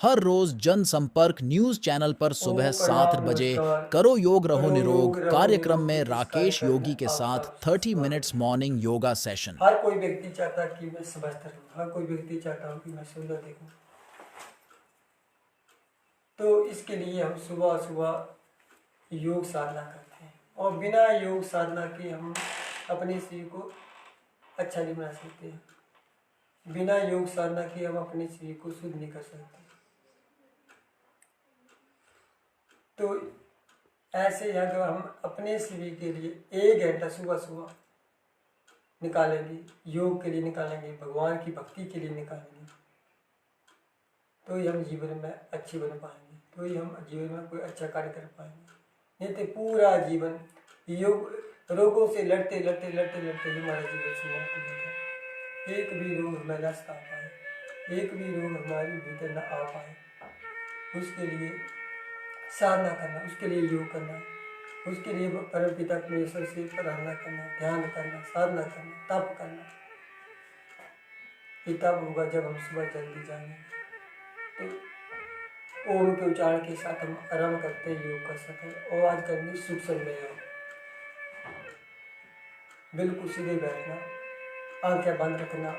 हर रोज जनसंपर्क news channel पर सुबह ओम 7 प्रणाम बजे नमस्कार। करो योग रहो करो योग निरोग रहो कार्यक्रम निरोग में इस राकेश कार्यक्रम योगी में के आपका साथ 30 स्वागत मिनट्स है। Morning yoga session. हर कोई व्यक्ति चाहता है कि मैं स्वस्थ रहूं, हर कोई व्यक्ति चाहता हूं कि मैं सुंदर दिखूं। तो इसके लिए हम सुबह सुबह योग साधना करते हैं और बिना योग साधना के हम अपने शरीर को अच्छा नहीं बना सकते हैं। बिना योग साधना के हम अपने शरीर को शुद्ध नहीं कर सकते। तो ऐसे ही अगर हम अपने शरीर के लिए 1 घंटा सुबह सुबह निकालेंगे, योग के लिए निकालेंगे, भगवान की भक्ति के लिए निकालेंगे, तो ही हम जीवन में अच्छे बन पाएंगे, तो ही हम जीवन में कोई अच्छा कार्य कर पाएंगे। नहीं तो पूरा जीवन योग रोगों से लड़ते लड़ते लड़ते लड़ते हमारा जीवन समाप्त हो जाता है। एक भी रोग हमें न सता पाए, एक भी रोग हमारे भीतर न आ पाए। उसके लिए साधना करना, उसके लिए योग करना, उसके लिए परम पिता परमेश्वर से प्रार्थना करना, ध्यान करना, साधना करना, तप करना। ये तब होगा जब हम सुबह जल्दी जाएंगे। तो ओम के उच्चारण के साथ हम आराम करते योग कर सकें। और आज करनी सूक्ष्म व्यायाम। बिल्कुल सीधे बैठना, आंखें बंद रखना,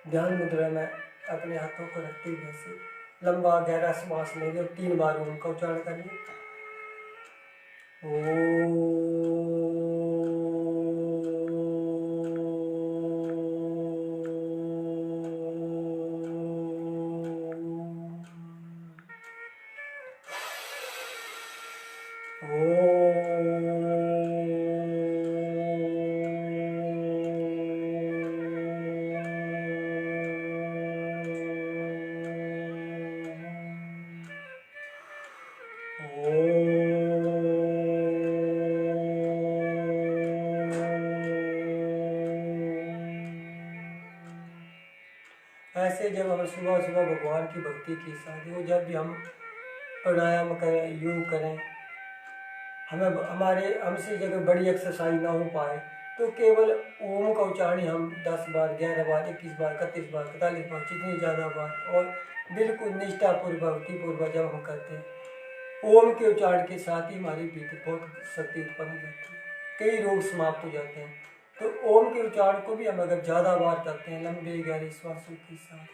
ध्यान मुद्रा में अपने हाथों को रखते हुए से लंबा गहरा श्वास लेंगे और 3 बार ओम का उच्चारण करेंगे। ऐसे जब हम सुबह सुबह भगवान की भक्ति के साथ हो, जब भी हम प्राणायाम करें, योग करें, हमें हमारे हमसे जगह बड़ी एक्सरसाइज ना हो पाए तो केवल ओम का उच्चारण हम 10 बार, 11 बार, 21 बार, 31 बार, 41 बार, जितनी ज़्यादा बार और बिल्कुल निष्ठापूर्वक भक्तिपूर्वक जब हम करते हैं ओम के उच्चारण के साथ ही हमारी भीतर बहुत शक्ति उत्पन्न हो जाती है, कई रोग समाप्त हो जाते हैं। तो ओम के उच्चारण को भी हम अगर ज़्यादा बार करते हैं लंबे गहरे श्वासों के साथ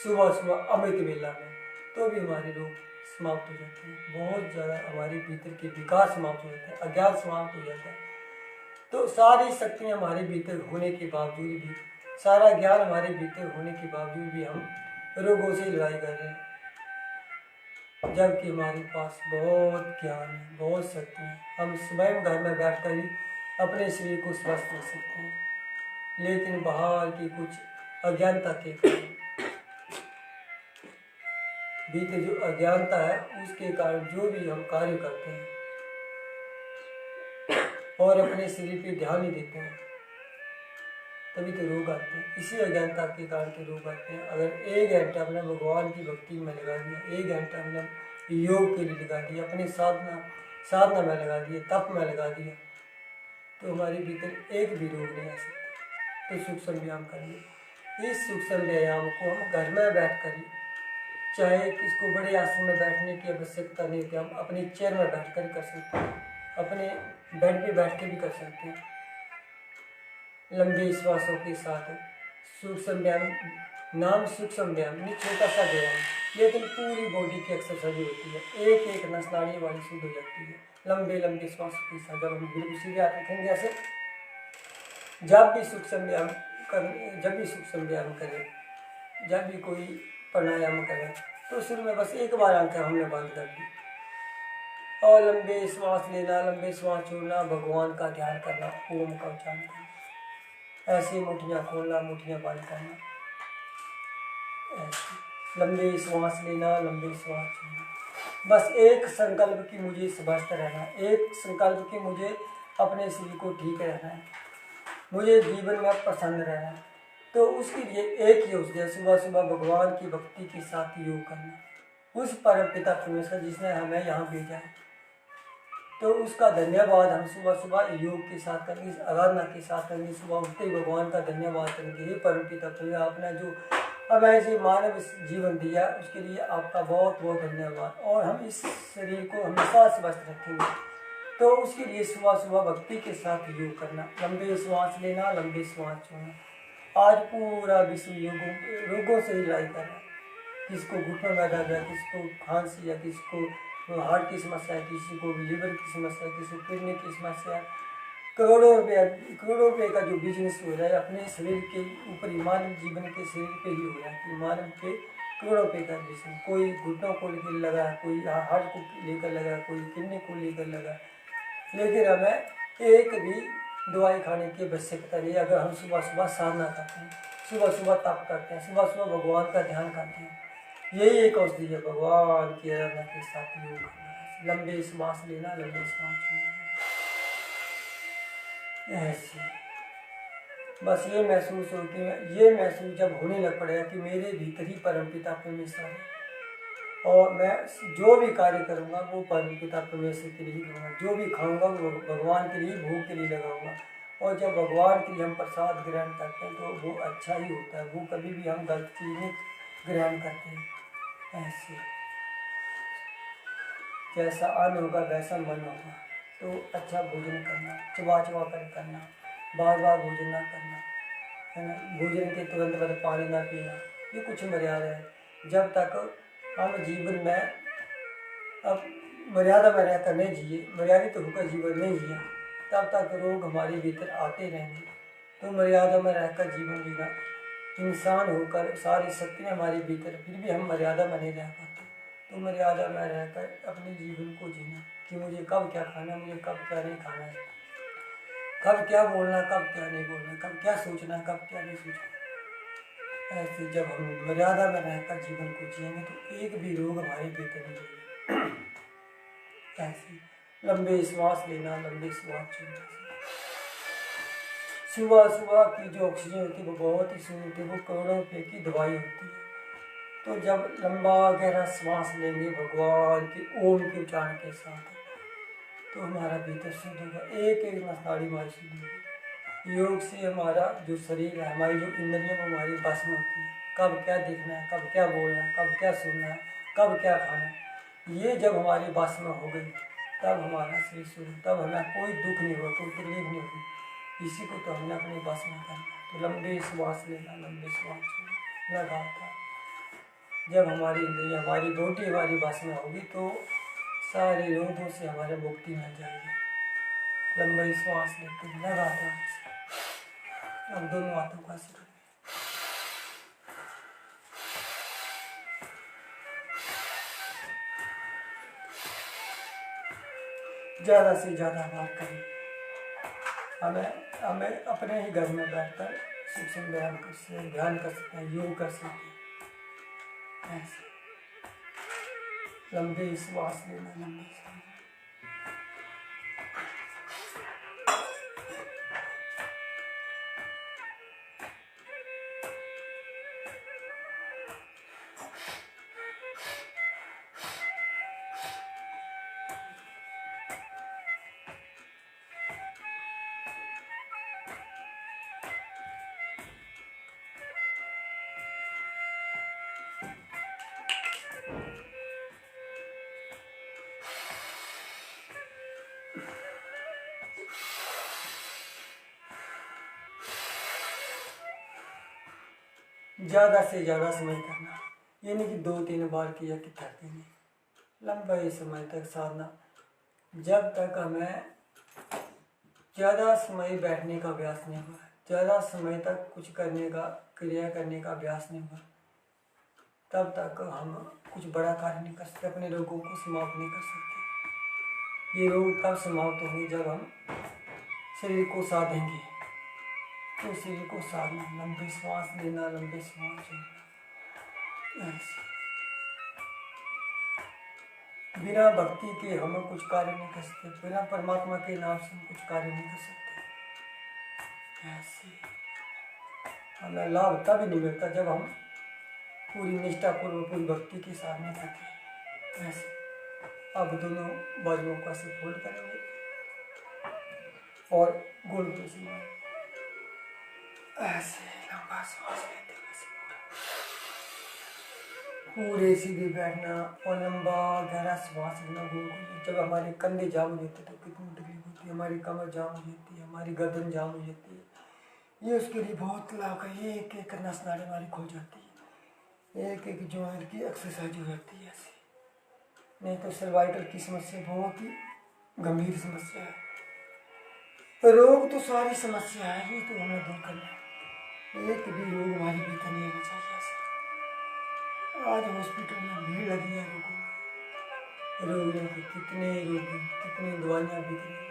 सुबह सुबह अमृत वेला में, तो भी हमारे रोग समाप्त हो जाते हैं। बहुत ज़्यादा हमारे भीतर के विकार समाप्त हो जाते हैं, अज्ञान समाप्त हो जाता है। तो सारी शक्तियाँ हमारे भीतर होने के बावजूद भी, सारा ज्ञान हमारे भीतर होने के बावजूद भी हम रोगों से लड़ाई कर रहे हैं, जबकि हमारे पास बहुत ज्ञान है, बहुत शक्ति है। हम स्वयं घर में बैठकर ही अपने शरीर को स्वस्थ रख सकते हैं, लेकिन बाहर की कुछ अज्ञानता के कारण, भीतर जो अज्ञानता है उसके कारण जो भी हम कार्य करते हैं और अपने शरीर पे ध्यान नहीं देते हैं, तभी तो रोग आते हैं। इसी अज्ञानता के कारण तो रोग आते हैं। अगर 1 घंटा अपने भगवान की भक्ति में लगा दिया, 1 घंटा अपना योग के लिए लगा दिया, अपनी साधना में लगा दिया, तप में लगा दिया, तो हमारे भीतर एक भी रोग नहीं आ सकता। तो सूक्ष्म व्यायाम करिए। इस सूक्ष्म व्यायाम को हम घर में बैठ कर ही, चाहे किसको बड़े आसन में बैठने की आवश्यकता नहीं होती, हम अपनी चेयर में बैठ कर कर सकते हैं, अपने बेड पे बैठ के भी कर सकते हैं। लंबे श्वासों के साथ सूक्ष्म व्यायाम, नाम सूक्ष्म व्यायाम नहीं, छोटा सा व्यायाम, लेकिन पूरी बॉडी की एक्सरसाइज होती है। एक एक नस नाड़ी वाली शुद्ध हो जाती है लंबे लंबे श्वासों के साथ। जब हम बिल्कुल सीधे हाथ रखेंगे ऐसे, जब भी सूक्ष्म व्यायाम जब भी सूक्ष्म व्यायाम करें, जब भी कोई प्राणायाम करें, तो शुरू में बस एक बार आंखें हमने बंद कर दी और लंबे श्वास लेना, लंबे श्वास छोड़ना, भगवान का ध्यान करना, ओम का उच्चारण करना, ऐसे मुठ्ठियाँ खोलना, मुठ्ठियाँ बंद करना, ऐसे लंबे श्वास लेना, लंबे श्वास छोड़ना। बस एक संकल्प कि मुझे स्वस्थ रहना है, एक संकल्प कि मुझे अपने शरीर को ठीक रहना है, मुझे जीवन में प्रसन्न रहना है। तो उसके लिए एक ही उसने सुबह सुबह भगवान की भक्ति के साथ योग करना, उस परम पिता परमेश्वर जिसने हमें यहाँ भेजा है, तो उसका धन्यवाद हम सुबह सुबह योग के साथ करेंगे, इस आराधना के साथ करेंगे। सुबह उठते ही भगवान का धन्यवाद करेंगे, हे परम पिता परमेश्वर, आपने जो अब ऐसे मानव जीवन दिया, उसके लिए आपका बहुत बहुत धन्यवाद। और हम इस शरीर को हमेशा स्वस्थ रखेंगे, तो उसके लिए सुबह सुबह भक्ति के साथ योग करना, लंबे श्वास लेना, लंबे श्वास छोड़ना। आज पूरा विश्व रोगों से ही लड़ाई कर रहा है। किसको घुटनों में दर्द है, किसको खांसी है, किसको हार्ट की समस्या है, किसी को लीवर की समस्या है, किसी को किडनी की समस्या है। करोड़ों रुपये का जो बिजनेस हो रहा है अपने शरीर के ऊपर ही, मानव जीवन के शरीर पे ही हो रहा है कि मानव के करोड़ों रुपये का बिजनेस। कोई घुटनों को लेकर लगा, कोई हार्ट को लेकर लगा, कोई किडनी को लेकर लगा। लेकिन हमें एक भी दवाई खाने की आवश्यकता नहीं। अगर हम सुबह सुबह साधना करते हैं, सुबह सुबह तप करते हैं, सुबह सुबह भगवान का ध्यान करते हैं, यही एक औषधि है भगवान की आराधना के साथ योग करना। लंबे श्वास लेना, लंबे श्वास छोड़ना, ऐसे बस ये महसूस हो कि ये महसूस जब होने लग पड़ेगा कि मेरे भीतर ही परमपिता परमेश्वर है, और मैं जो भी कार्य करूँगा वो परमपिता परमेश्वर के लिए ही करूँगा। जो भी खाऊंगा वो भगवान के लिए, भोग के लिए लगाऊंगा। और जब भगवान के लिए हम प्रसाद ग्रहण करते हैं तो वो अच्छा ही होता है, वो कभी भी हम गलत चीज़ नहीं ग्रहण करते हैं। ऐसे जैसा अन्न होगा वैसा मन होगा, तो अच्छा भोजन करना, चबा चबा कर करना, बार बार भोजन ना करना, है ना। भोजन के तुरंत बाद पानी ना पीना, ये कुछ मर्यादा है। जब तक हम जीवन में अब मर्यादा में रहकर नहीं जिए, मर्यादित होकर जीवन नहीं जिया, तब तक रोग हमारे भीतर आते रहेंगे। तो मर्यादा में रहकर जीवन जीना, इंसान होकर सारी शक्तियाँ हमारे भीतर, फिर भी हम मर्यादा में नहीं रह पाते। तो मर्यादा में रहकर अपने जीवन को जीना कि मुझे कब क्या खाना, मुझे कब क्या नहीं खाना है, कब क्या बोलना, कब क्या नहीं बोलना, कब क्या सोचना, कब क्या नहीं सोचना। ऐसे जब हम मर्यादा में रहकर जीवन को जिएंगे तो एक भी रोग हमारे भीतर नहीं रहेगा। ऐसे लंबे श्वास लेना, लंबे श्वास छोड़ना। सुबह सुबह की जो ऑक्सीजन होती है वो बहुत ही शुद्ध होती है, वो करोड़ों रुपये की दवाई होती है। तो जब लंबा गहरा श्वास लेंगे भगवान के ओम के उच्चारण के साथ, तो हमारा भीतर शुद्ध होगा, एक एक नाड़ी हमारी शुद्ध होगी। योग से हमारा जो शरीर है, हमारी जो इंद्रियां वो हमारी बस में होती है। कब क्या देखना है, कब क्या बोलना है, कब क्या सुनना है, कब क्या खाना है, ये जब हमारी बस में हो गई तब हमारा शरीर शुद्ध, तब हमें कोई दुख नहीं होगा, कोई तकलीफ नहीं होगी। इसी को तो हमने अपने बस में करना। तो लंबे श्वास लेना, लंबे श्वास छोड़ना, लगातार। जब हमारी इंद्रियां, हमारी बॉडी हमारी बस में होगी तो सारे रोगों से हमारे मुक्ति मिल जाएगी। लंबे श्वास लेते लगातार। अब दोनों हाथों का सिर, ज़्यादा से ज़्यादा बार करें। हमें अपने ही घर में बैठकर सूक्ष्म ध्यान कर सकते हैं, योग कर सकते हैं। ऐसे लंबे श्वास लेना, लंबे श्वास। ज़्यादा से ज़्यादा समय करना, ये नहीं कि 2-3 बार किया कि कर देंगे। लंबे समय तक साधना, जब तक हमें ज़्यादा समय बैठने का अभ्यास नहीं हुआ, ज़्यादा समय तक कुछ करने का, क्रिया करने का अभ्यास नहीं हुआ, तब तक हम कुछ बड़ा कार्य नहीं कर सकते, अपने रोगों को समाप्त नहीं कर सकते। ये रोग तब समाप्त होंगे जब हम शरीर को साधेंगे। तो शरीर को साधना, लंबी श्वास लेना, लंबी श्वास छोड़ना। ऐसे बिना भक्ति के हम कुछ कार्य नहीं कर सकते, बिना परमात्मा के नाम से हम कुछ कार्य नहीं कर सकते। ऐसे हमें लाभ तब नहीं मिलता जब हम पूरी निष्ठा पूर्वक, पूरी भक्ति के साथ नहीं करते। ऐसे अब दोनों बाजुओं का सिर फोल्ड करेंगे और गोल के ऐसे लंबा सांस लेते हुए पूरे सीधे बैठना और लंबा गहरा श्वास लेना गोल गोल। जब हमारे कंधे जाम हो जाते हैं तो कितनी तकलीफ होती है, हमारी कमर जाम हो जाती है, हमारी गर्दन जाम हो जाती है। ये उसके लिए बहुत लाभ है। एक एक नस नाड़ी हमारी खुल जाती है, एक एक जॉइंट की एक्सरसाइज हो जाती है ऐसे। नहीं तो सर्वाइकल की समस्या बहुत ही गंभीर समस्या है। रोग तो सारी समस्या है, ये तो हमें दूर करना है। एक भी रोग हमारी भीतर नहीं आना चाहिए ऐसे। आज हॉस्पिटल में भीड़ लगी है रोगियों की, कितने रोगी, कितनी दवाइयाँ बिक रही हैं,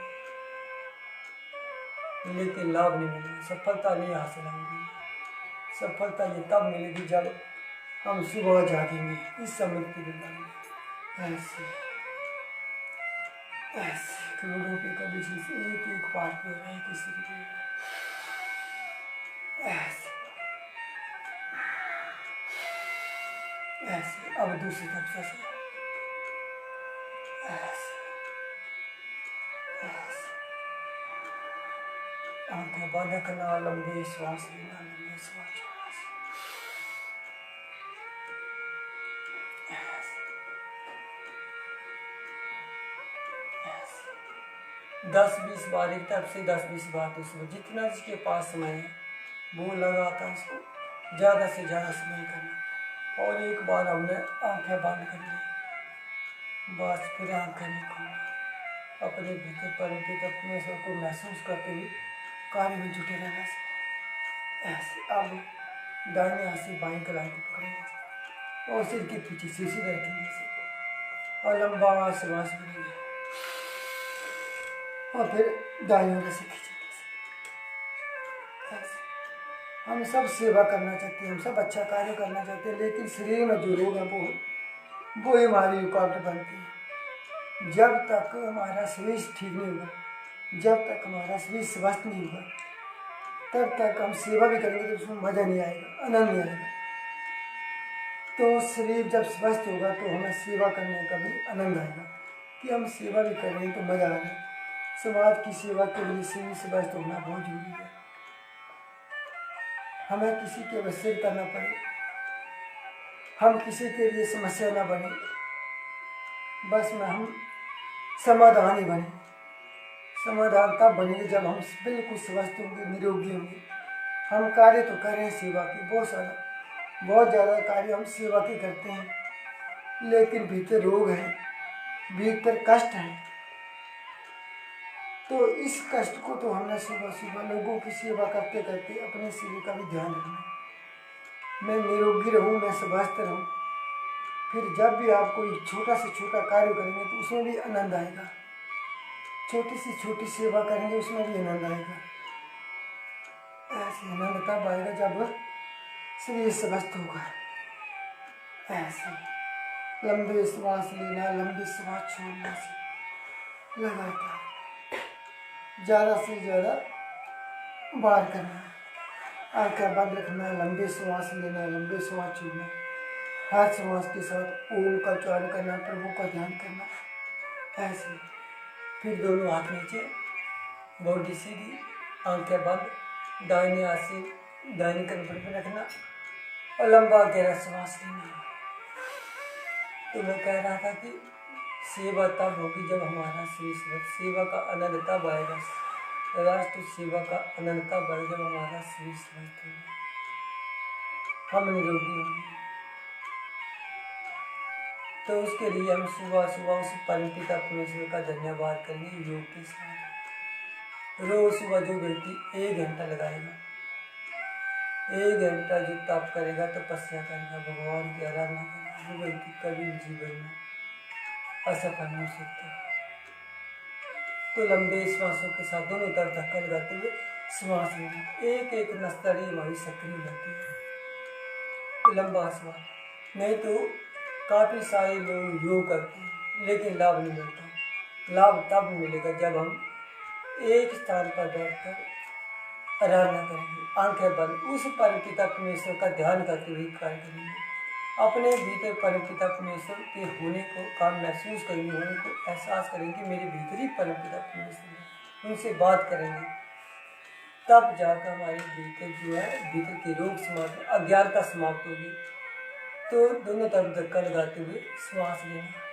लेकिन लाभ नहीं मिलेगा, सफलता नहीं हासिल होगी। सफलता ये तब मिलेगी जब हम सुबह जागेंगे इस अमृत की दुनिया में। ऐसे ऐसे करोड़ों के कभी चीज एक एक पार्ट पे हो रहा है, किसी के ऐसे ऐसे। अब दूसरी तरफ से ऐसे ऐसे। आंखें बंद करना, लंबी श्वास लेना, लंबी श्वास छोड़ना। ऐसे ऐसे 10-20 बार एक तरफ से, 10-20 बार दूसरी। जितना जिसके पास समय है वो लगाता उसको ज़्यादा से ज़्यादा समय करना। और एक बार हमने आंखें बंद कर ली, बस फिर आंखें नहीं खोलना। अपने भीतर परिचित अपने सबको महसूस करते हुए कार्य में जुटे रहना ऐसे। अब दाहिने हाथ से बाएं कलाई को पकड़ेंगे और सिर के पीछे से सीधे रखेंगे और लंबा श्वास भरेंगे और फिर दाएं ओर से खींचेंगे ऐसे। हम सब सेवा करना चाहते हैं, हम सब अच्छा कार्य करना चाहते हैं, लेकिन शरीर में जो रोग है वो हमारी रुकावट बनती है। जब तक हमारा शरीर ठीक नहीं होगा, जब तक हमारा शरीर स्वस्थ नहीं होगा, तब तक हम सेवा भी करेंगे तो उसमें मजा नहीं आएगा, आनंद नहीं आएगा। तो शरीर जब स्वस्थ होगा तो हमें सेवा करने का भी आनंद आएगा कि हम सेवा भी कर रहे हैं तो मजा आ रहा है। समाज की सेवा के लिए शरीर स्वस्थ होना बहुत जरूरी है। हमें किसी की आवश्यकता करना पड़े, हम किसी के लिए समस्या ना बने, बस में हम समाधान ही बने। समाधान तब बनेंगे जब हम बिल्कुल स्वस्थ होंगे, निरोगी होंगे। हम कार्य तो कर रहे हैं सेवा के, बहुत ज़्यादा कार्य हम सेवा के करते हैं, लेकिन भीतर रोग है, भीतर कष्ट है। तो इस कष्ट को तो हमने सुबह सुबह लोगों की सेवा करते करते अपने शरीर का भी ध्यान रखना है। मैं निरोगी रहूं, मैं स्वस्थ रहूं। फिर जब भी आप कोई छोटा से छोटा कार्य करेंगे तो उसमें भी आनंद आएगा। छोटी से छोटी सेवा करेंगे उसमें भी आनंद आएगा। ऐसे आनंद तब आएगा जब शरीर स्वस्थ होगा। ऐसे लंबे श्वास लेना, लंबी श्वास छोड़ना से लगातार ज़्यादा से ज़्यादा बार करना। आंखें बंद रखना, लंबे श्वास लेना, लंबे श्वास छोड़ना। हर श्वास के साथ ओम का उच्चारण करना, प्रभु का ध्यान करना। ऐसे फिर दोनों हाथ नीचे, बॉडी सीधी, आंखें बंद, दाहिने हाथ से दाहिने कंधे पर रखना और लंबा गहरा श्वास लेना। तो मैं कह रहा था कि सेवा तब होगी जब हमारा शरीर स्वस्थ। सेवा का आनंद तब आएगा, राष्ट्र सेवा का आनंद तब आएगा जब हमारा शरीर स्वस्थ होगा, हम निरोगी होंगे। तो उसके लिए हम सुबह सुबह उस परमपिता परमेश्वर का धन्यवाद करेंगे योग के साथ। रोज सुबह जो व्यक्ति 1 घंटा लगाएगा, 1 घंटा जो तप करेगा, तपस्या करेगा, भगवान की आराधना करेगा, वो व्यक्ति कभी जीवन में असफल नहीं हो सकता। तो लंबे श्वासों के साथ दोनों तरफ धक्का लगाते हुए श्वास लेना, एक एक नसतड़ी हमारी सक्रिय हो जाती है। लंबा श्वास। नहीं तो काफी सारे लोग योग करते हैं लेकिन लाभ नहीं मिलता। लाभ तब मिलेगा जब हम एक स्थान पर बैठकर आराधना करेंगे, आंखें बंद, उस परमपिता परमेश्वर का ध्यान करते हुए कार्य करेंगे। अपने भीतर परमपिता परमेश्वर के होने को का महसूस करेंगे, होने को एहसास करेंगे, मेरे भीतर ही परमपिता परमेश्वर है। उनसे बात करेंगे, तब जाकर हमारे भीतर जो है, भीतर के रोग समाप्त, अज्ञानता समाप्त होगी। तो दोनों तरफ धक्का लगाते हुए श्वास लेना।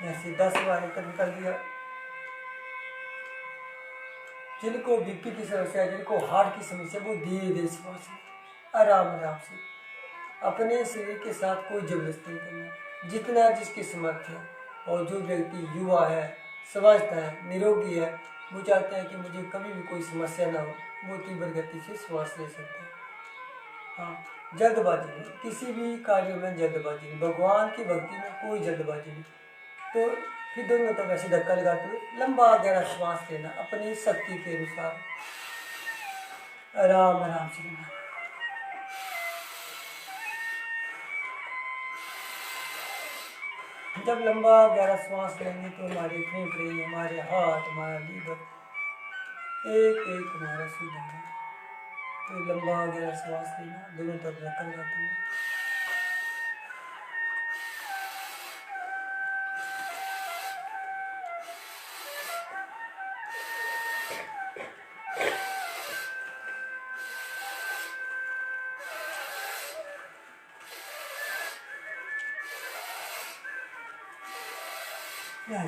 ऐसे 10 बार तक कर दिया। जिनको बीपी की समस्या है, जिनको हार्ट की समस्या, वो धीरे धीरे श्वास लें, आराम आराम से। अपने शरीर के साथ कोई जबरदस्ती नहीं करना, जितना जिसकी समर्थ है। और जो व्यक्ति युवा है, स्वस्थ है, निरोगी है, वो चाहते हैं कि मुझे कभी भी कोई समस्या ना हो, वो तीव्र गति से श्वास ले सकते हैं। हाँ, जल्दबाजी नहीं, किसी भी कार्य में जल्दबाजी नहीं, भगवान की भक्ति में कोई जल्दबाजी नहीं। तो फिर दोनों तरफ ऐसे धक्का लगाते हुए लंबा गहरा श्वास लेना, अपनी शक्ति के अनुसार आराम आराम से लेना। जब लंबा गहरा श्वास लेंगे तो हमारे फेफड़े, हमारे हार्ट, हमारा लीवर एक एक हमारा शुद्ध होगा। तो लंबा गहरा श्वास लेना, दोनों तरफ धक्का लगाते हुए।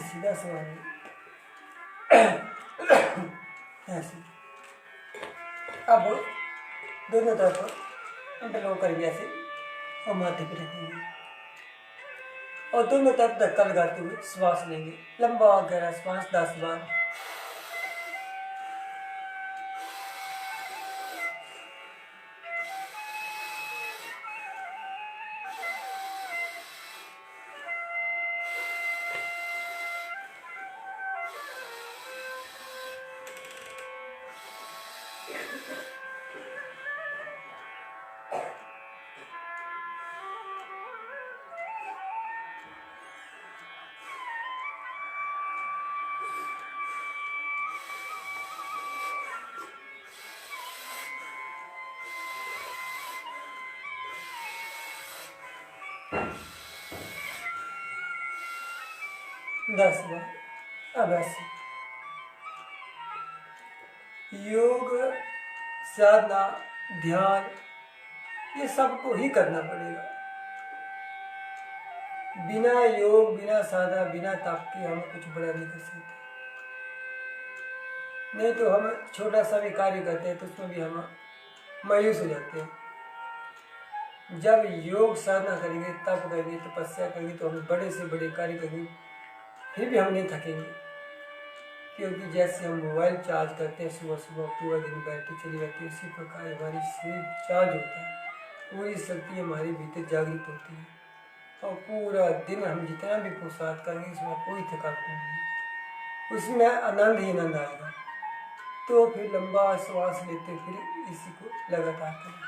सीधा सवाल ऐसे। अब दोनों तरफ इंटरलॉक करेंगे ऐसे और माथे पे रखेंगे और दोनों तरफ धक्का लगाते हुए श्वास लेंगे, लंबा गहरा श्वास 10 बार। दस बार। अब ऐसे योग, साधना, ध्यान, ये सबको ही करना पड़ेगा। बिना योग, बिना साधना, बिना तप के हम कुछ बड़ा नहीं कर सकते। नहीं तो हम छोटा सा भी कार्य करते हैं तो उसमें भी हम मायूस हो जाते हैं। जब योग साधना करेंगे, तप करेंगे, तपस्या करेंगे तो हम बड़े से बड़े कार्य करेंगे, फिर भी हम नहीं थकेंगे। क्योंकि जैसे हम मोबाइल चार्ज करते हैं सुबह सुबह, पूरा दिन बैटरी चली जाती है, उसी प्रकार हमारी शरीर चार्ज होता है, पूरी शक्ति हमारे भीतर जागृत होती है और पूरा दिन हम जितना भी पुरुषार्थ करेंगे उसमें कोई थकावट नहीं, उसमें आनंद ही आनंद आएगा। तो फिर लंबा श्वास लेते फिर इसी को लगातार करें।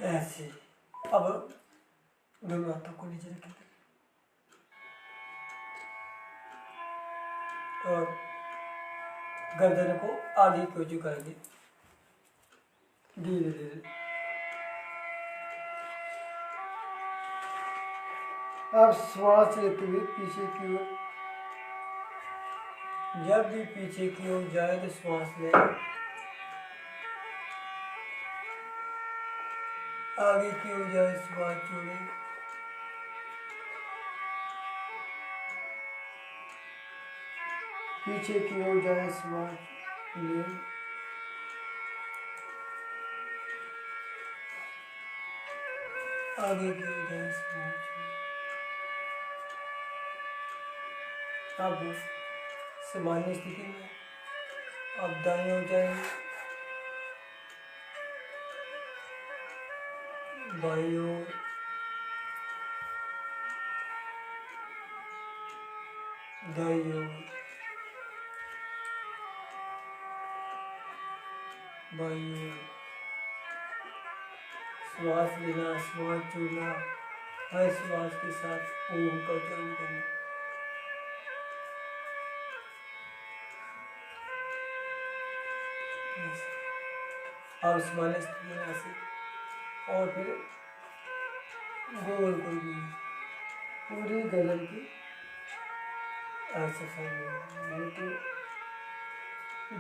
ऐसे अब दोनों हाथों को नीचे रखेंगे और गर्दन को आगे को झुकाएंगे धीरे धीरे। अब श्वास लेते हुए पीछे की ओर, जब भी पीछे की ओर जाए तो श्वास लें, आगे की ओर जाए श्वास छोड़ें, पीछे की ओर जाए श्वास लें, आगे की ओर जाए श्वास छोड़ें। अब सामान्य स्थिति में अब दाएं हो जाए, बाईं ओर, दाईं ओर, बाईं ओर। श्वास लेना, श्वास छोड़ना, हर श्वास के साथ ओम का उच्चारण करना। अब स्माइल लेना से और फिर गोल गोल घूमना, पूरी गर्दन की एक्सरसाइज। नहीं तो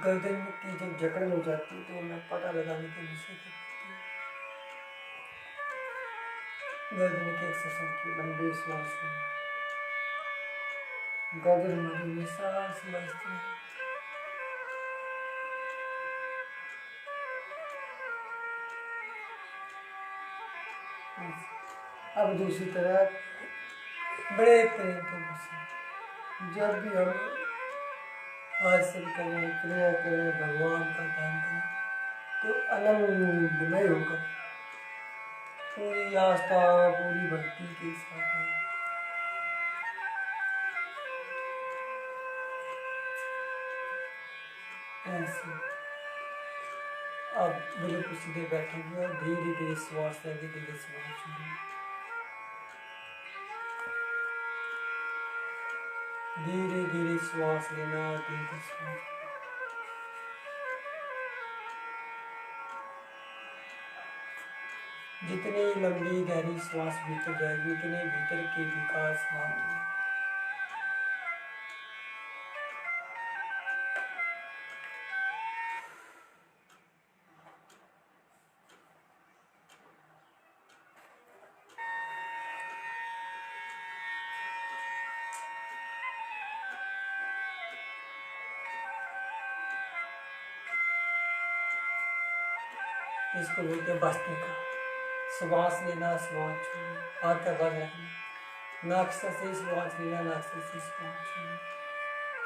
गर्दन में जब जकड़न हो जाती है तो हमें पता लगाने की विषय करती है। गर्दन की एक्सरसाइज की, लंबे श्वास लेना, गर्दन हमारी हमेशा समझती है। अब दूसरी तरफ बड़े प्रेम से जब भी हम हासिल करें, क्रिया करें, भगवान का ध्यान करें तो आनंदमय होकर पूरी आस्था, पूरी भक्ति के साथ ऐसे। अब बिल्कुल सीधे बैठेंगे और धीरे धीरे श्वास लेंगे, धीरे श्वास छोड़ेंगे, धीरे धीरे श्वास लेना, धीरे श्वास। जितनी लंबी गहरी श्वास भीतर जाएगी उतने भीतर के विकास समाप्त होंगे। इसको बोलते हैं भस्त्रिका। श्वास लेना, श्वास छोड़ना, हाथ का बंद रखना, नाक से श्वास लेना, नाक से श्वास छोड़ना,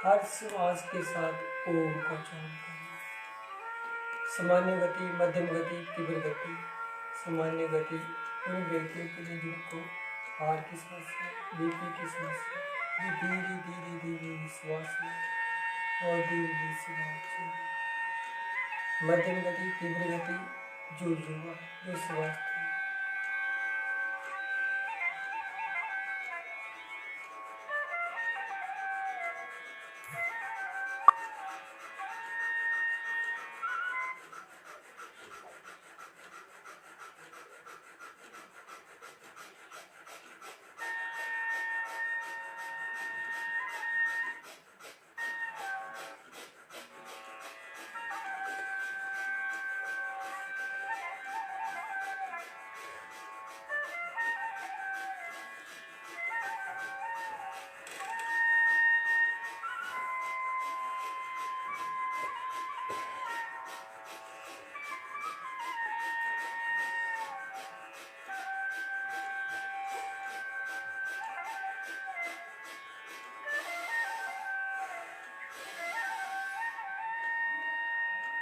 हर श्वास के साथ ओम का उच्चारण करना। सामान्य गति, मध्यम गति, तीव्र गति। सामान्य गति उन व्यक्तियों के लिए जिनको हार्ट की समस्या, बीपी की समस्या, ये धीरे धीरे धीरे श्वास लें और धीरे धीरे श्वास छोड़ें। मध्यम गति, तीव्र गति, जो युवा जो स्वास्थ्य।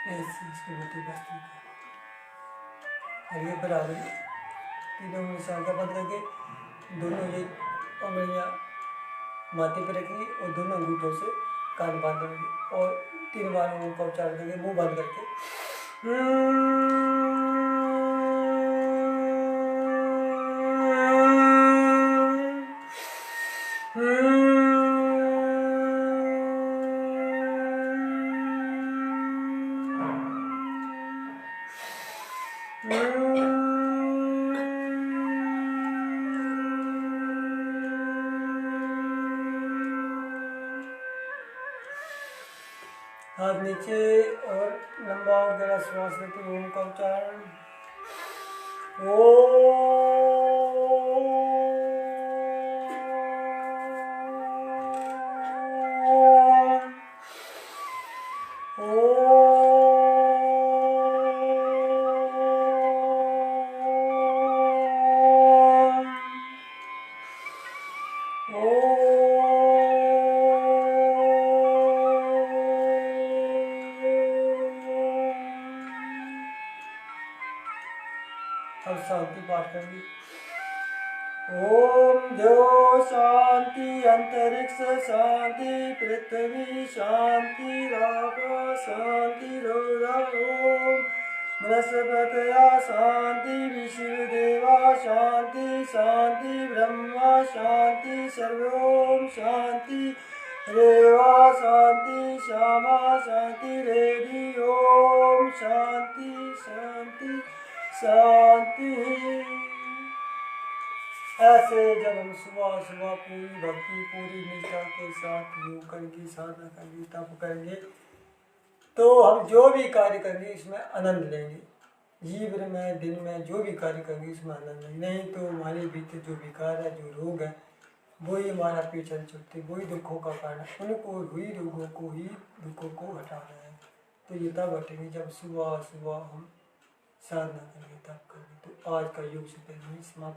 ऐसे इसको बोलते भस्त्रिका। और ये बराबरी तीनों निशान का बंद करके दोनों ये उंगलियां माथे पे रखेंगे और दोनों अंगूठों से कान बांध देंगे और 3 बार ओम का उच्चारण करेंगे, मुंह बंद करके। हाथ नीचे और लंबा और गहरा श्वास लेते ओम का उच्चारण। अब शांति पाठ करेंगे। ओम द्यो शांति अंतरिक्ष शांति पृथ्वी शांति रापा शांति रोरा ओम बृहस्पतया शांति विष्णुदेवा शांति शांति ब्रह्मा शांति सर्वोम शांति रेवा शांति श्यामा शांति रेडी ओम शांति शांति शांति। ऐसे जब हम सुबह सुबह पूरी भक्ति पूरी निष्ठा के साथ योग करेंगे साधना करेंगे तप करेंगे तो हम जो भी कार्य करेंगे इसमें आनंद लेंगे। जीवन में दिन में जो भी कार्य करेंगे इसमें आनंद लेंगे। नहीं तो हमारे भीतर जो विकार है जो रोग है वही हमारा पीछे छुटते वही दुखों का कारण है। उनको हुई रोगों को ही दुखों को हटा रहे हैं। तो ये तब हटेंगे जब सुबह सुबह हम साधना करेंगे तब करेंगे। तो आज का योग से पहले समाप्त।